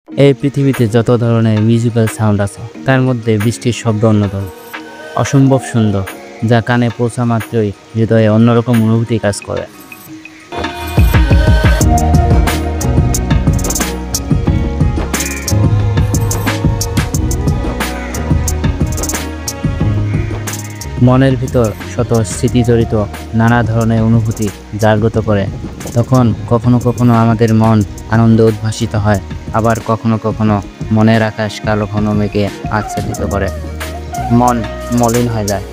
এই পৃথিবীতে যত ধরনের মিউজিক্যাল সাউন্ড আছে তার মধ্যে বৃষ্টির শব্দ অন্যতম, অসম্ভব সুন্দর, যা কানে পৌঁছা মাত্রই হৃদয়ে অন্যরকম অনুভূতি কাজ করে। মনের ভিতর শত স্মৃতিজড়িত নানা ধরনের অনুভূতি জাগ্রত করে। তখন কখনো কখনো আমাদের মন আনন্দে উদ্ভাসিত হয়, আবার কখনো কখনো মনের আকাশ কালো ঘন মেঘে আচ্ছাদিত করে, মন মলিন হয়ে যায়।